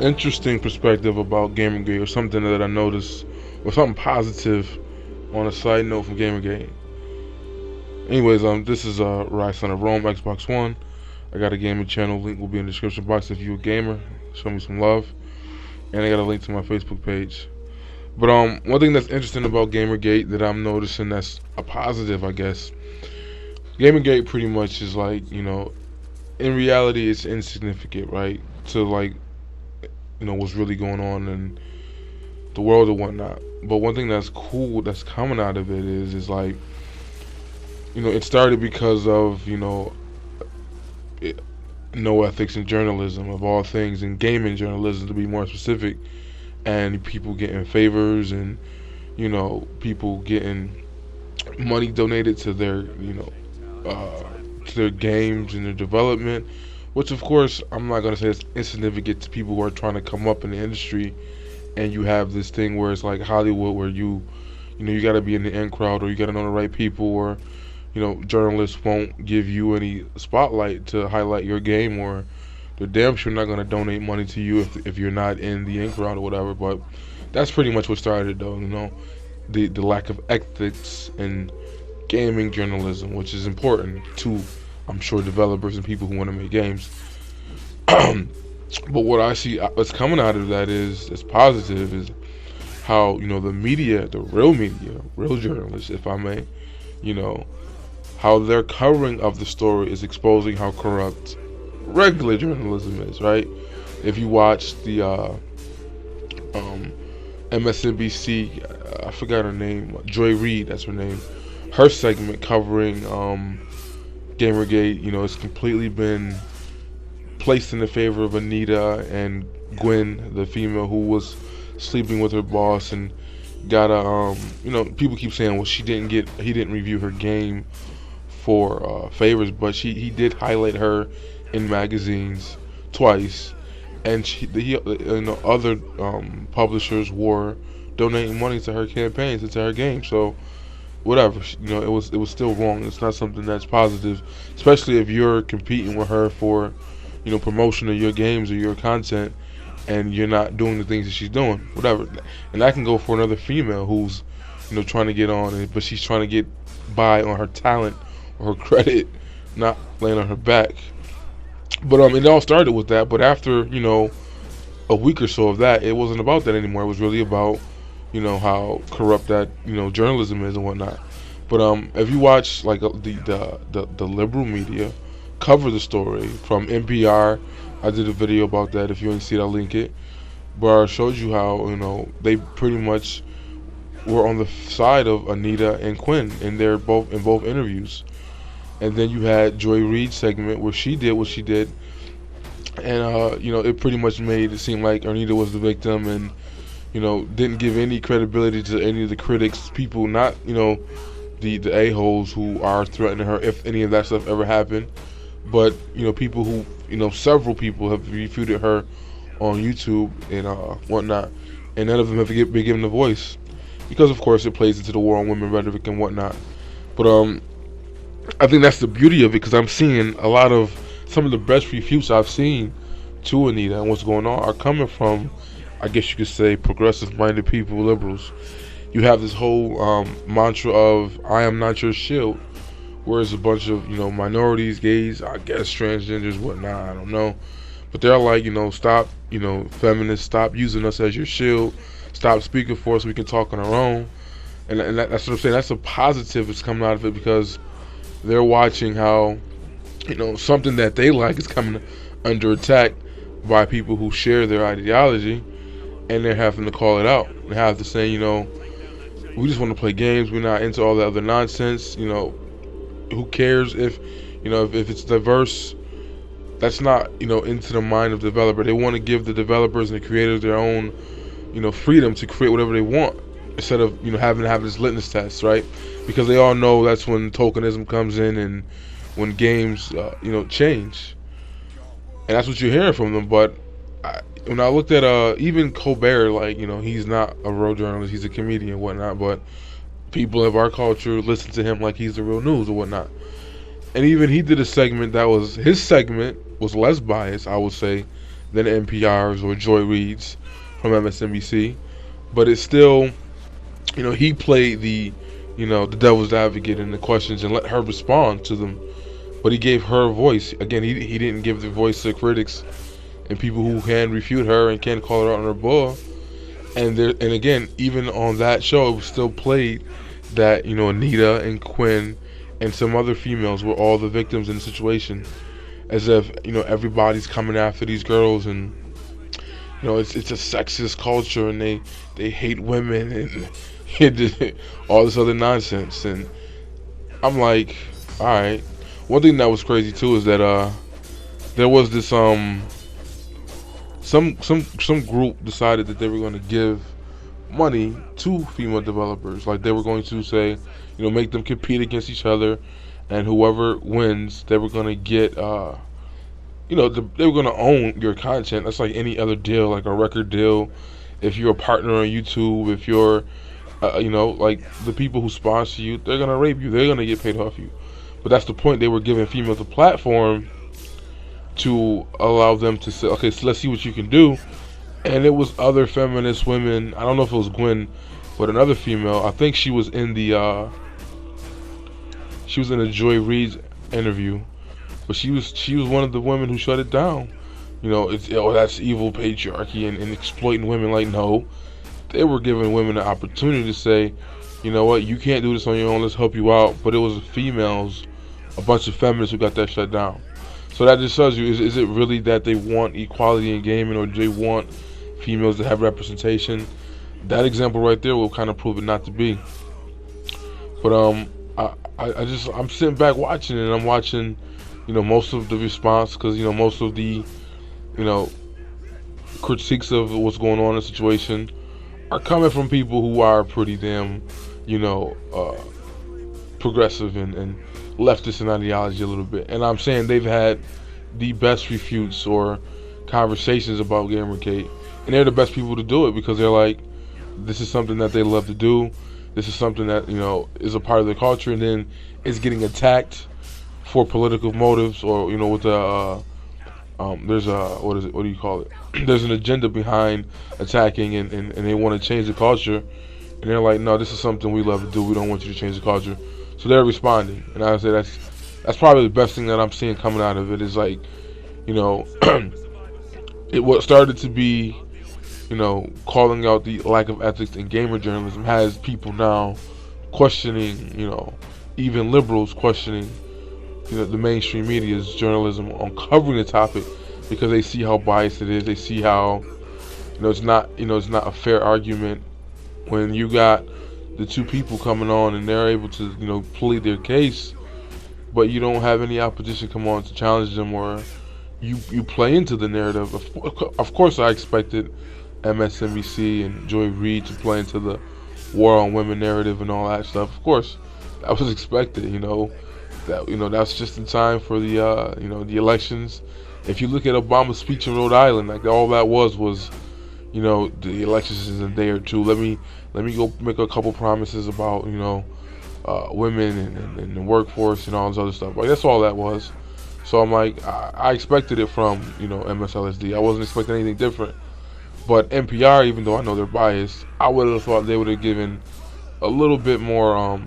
Interesting perspective about gamergate, or something that I noticed, or something positive on a side note from gamergate. Anyways, this is Rise Son of Rome, Xbox One. I got a gaming channel. Link will be in the description box if you're a gamer. Show me some love, and I got a link to my Facebook page. But one thing that's interesting about gamergate that I'm noticing that's a positive, I guess. Gamergate pretty much is like, in reality, it's insignificant, right? To like, what's really going on in the world or whatnot. But one thing that's cool that's coming out of it is like, it started because of, it, no ethics in journalism, of all things, in gaming journalism to be more specific, and people getting favors, and people getting money donated to their to their games and their development, which of course I'm not gonna say it's insignificant to people who are trying to come up in the industry. And you have this thing where it's like Hollywood, where you got to be in the in crowd, or you got to know the right people, or journalists won't give you any spotlight to highlight your game, or they're damn sure not going to donate money to you if you're not in the in crowd or whatever. But that's pretty much what started, though. The lack of ethics in gaming journalism, which is important to, I'm sure, developers and people who want to make games. But what I see what's coming out of that is positive, is how the media, the real media, real journalists, if I may, you know how their covering of the story is exposing how corrupt regular journalism is, right? If you watch the MSNBC, I forgot her name, Joy Reid, that's her name, her segment covering Gamergate, it's completely been placed in the favor of Anita and Gwen, the female who was sleeping with her boss, and got a people keep saying, well, he didn't review her game for favors, but he did highlight her in magazines twice, and other publishers were donating money to her campaigns and to her game. So whatever, it was still wrong. It's not something that's positive, especially if you're competing with her for promotion of your games or your content, and you're not doing the things that she's doing, whatever. And that can go for another female who's trying to get on, but she's trying to get by on her talent or her credit, not laying on her back. But it all started with that. But after a week or so of that, it wasn't about that anymore. It was really about how corrupt that journalism is and whatnot. But if you watch like the liberal media cover the story from NPR, I did a video about that. If you ain't see it, I'll link it. But I showed you how they pretty much were on the side of Anita and Quinn in both interviews. And then you had Joy Reid's segment where she did what she did, and it pretty much made it seem like Anita was the victim, and didn't give any credibility to any of the critics, people, not the a-holes who are threatening her if any of that stuff ever happened, but people who several people have refuted her on YouTube and whatnot, and none of them have been given a voice, because of course it plays into the war on women rhetoric and whatnot. But I think that's the beauty of it, because I'm seeing some of the best refutes I've seen to Anita and what's going on are coming from, I guess you could say, progressive-minded people, liberals. You have this whole mantra of "I am not your shield," whereas a bunch of minorities, gays, I guess transgenders, whatnot, I don't know, but they're like, stop, feminists, stop using us as your shield, stop speaking for us so we can talk on our own. And that's what I'm saying. That's a positive that's coming out of it, because they're watching how something that they like is coming under attack by people who share their ideology, and they're having to call it out. They have to say, we just want to play games. We're not into all that other nonsense. Who cares if if it's diverse? That's not into the mind of the developer. They want to give the developers and the creators their own freedom to create whatever they want, instead of having to have this litmus test, right? Because they all know that's when tokenism comes in, and when games change, and that's what you're hearing from them. But when I looked at even Colbert, like he's not a real journalist, he's a comedian and whatnot, but people of our culture listen to him like he's the real news or whatnot. And even he did a segment his segment was less biased, I would say, than NPR's or Joy Reid's from MSNBC. But it's still, he played the devil's advocate in the questions and let her respond to them. But he gave her a voice. Again, he didn't give the voice to critics and people who can refute her and can call her out on her bull. And again, even on that show, it was still played that Anita and Quinn and some other females were all the victims in the situation, as if everybody's coming after these girls, and it's a sexist culture, and they hate women and all this other nonsense. And I'm like, all right. One thing that was crazy too is that there was this some group decided that they were going to give money to female developers. Like, they were going to say, make them compete against each other, and whoever wins, they were going to get, they were going to own your content. That's like any other deal, like a record deal. If you're a partner on YouTube, if you're, like the people who sponsor you, they're going to rape you. They're going to get paid off you. But that's the point. They were giving females a platform to allow them to say, okay, so let's see what you can do. And it was other feminist women. I don't know if it was Gwen, but another female. I think she was in the Joy Reid's interview, but she was one of the women who shut it down. That's evil patriarchy and exploiting women. Like, no, they were giving women an opportunity to say, you know what, you can't do this on your own. Let's help you out. But it was females, a bunch of feminists who got that shut down. So that just shows you, is it really that they want equality in gaming, or do they want females to have representation? That example right there will kind of prove it not to be. But I'm sitting back watching it, and I'm watching, most of the response, because most of the, critiques of what's going on in the situation are coming from people who are pretty damn, progressive and leftist in ideology a little bit. And I'm saying they've had the best refutes or conversations about Gamergate, and they're the best people to do it, because they're like, this is something that they love to do. This is something that is a part of their culture, and then it's getting attacked for political motives, or with the there's a what do you call it? There's an agenda behind attacking, and they want to change the culture, and they're like, no, this is something we love to do. We don't want you to change the culture. So they're responding, and I would say that's probably the best thing that I'm seeing coming out of it, is like, what started to be, calling out the lack of ethics in gamer journalism has people now questioning, even liberals questioning, the mainstream media's journalism on covering the topic, because they see how biased it is. They see how, it's not a fair argument when you got the two people coming on and they're able to, plead their case, but you don't have any opposition come on to challenge them, or you play into the narrative. Of course, I expected MSNBC and Joy Reid to play into the war on women narrative and all that stuff. Of course, that was expected. That's just in time for the the elections. If you look at Obama's speech in Rhode Island, like, all that was the elections is in a day or two. Let me go make a couple promises about women and the workforce and all this other stuff. Like, that's all that was. So I'm like, I expected it from MSLSD. I wasn't expecting anything different. But NPR, even though I know they're biased, I would have thought they would have given a little bit more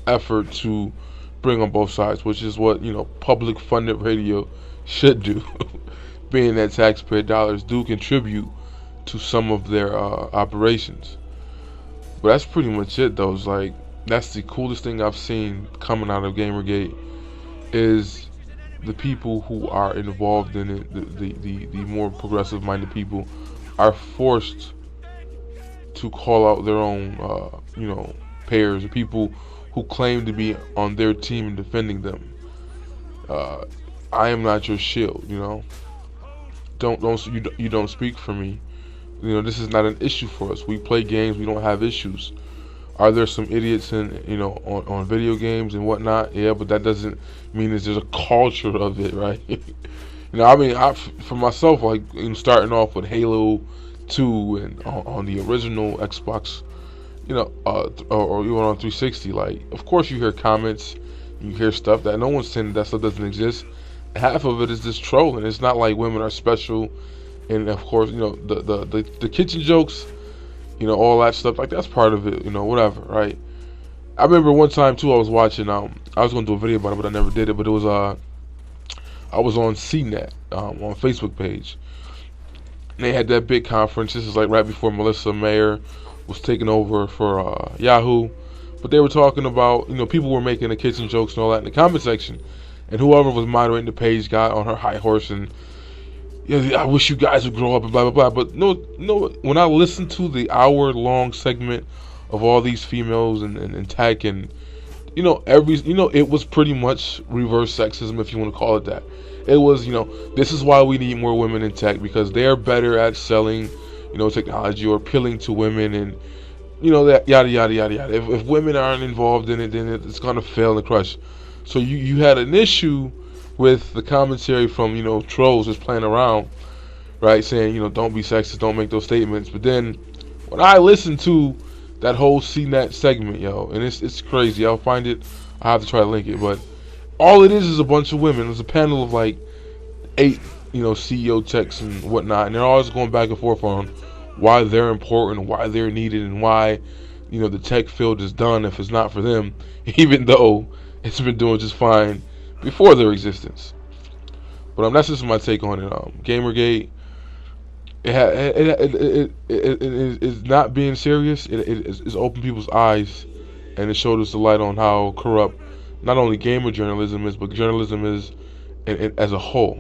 effort to bring on both sides, which is what public funded radio should do. Being that taxpayer dollars do contribute to some of their operations. But that's pretty much it, though. It's like, that's the coolest thing I've seen coming out of Gamergate, is the people who are involved in it, the more progressive minded people, are forced to call out their own peers, or people who claim to be on their team and defending them. I am not your shield, you don't speak for me. This is not an issue for us. We play games. We don't have issues. Are there some idiots in on video games and whatnot? Yeah, but that doesn't mean there's a culture of it, right? For myself, like, starting off with Halo 2 and on the original Xbox, or even on 360, like, of course you hear comments, you hear stuff that no one's saying that stuff doesn't exist. half of it is just trolling. It's not like women are special, and of course, the kitchen jokes, all that stuff, like that's part of it, whatever, right? I remember one time too, I was watching, I was gonna do a video about it, but I never did it. But it was I was on CNET, on Facebook page, and they had that big conference. This is like right before Melissa Mayer was taking over for Yahoo. But they were talking about, people were making the kitchen jokes and all that in the comment section. And whoever was moderating the page got on her high horse and, I wish you guys would grow up and blah, blah, blah. But no, when I listened to the hour-long segment of all these females and tech and, it was pretty much reverse sexism, if you want to call it that. It was, this is why we need more women in tech, because they're better at selling, technology or appealing to women, and that yada yada yada yada. If women aren't involved in it, then it's gonna fail and crush. So you had an issue with the commentary from trolls just playing around, right? Saying don't be sexist, don't make those statements. But then when I listened to that whole CNET segment, and it's crazy. I'll find it. I have to try to link it, but all it is a bunch of women. It's a panel of like 8 CEO techs and whatnot, and they're always going back and forth on why they're important, why they're needed, and why the tech field is done if it's not for them, even though it's been doing just fine before their existence. But that's just my take on it. Gamergate, it is not being serious. It's opened people's eyes, and it showed us the light on how corrupt not only gamer journalism is, but journalism is as a whole.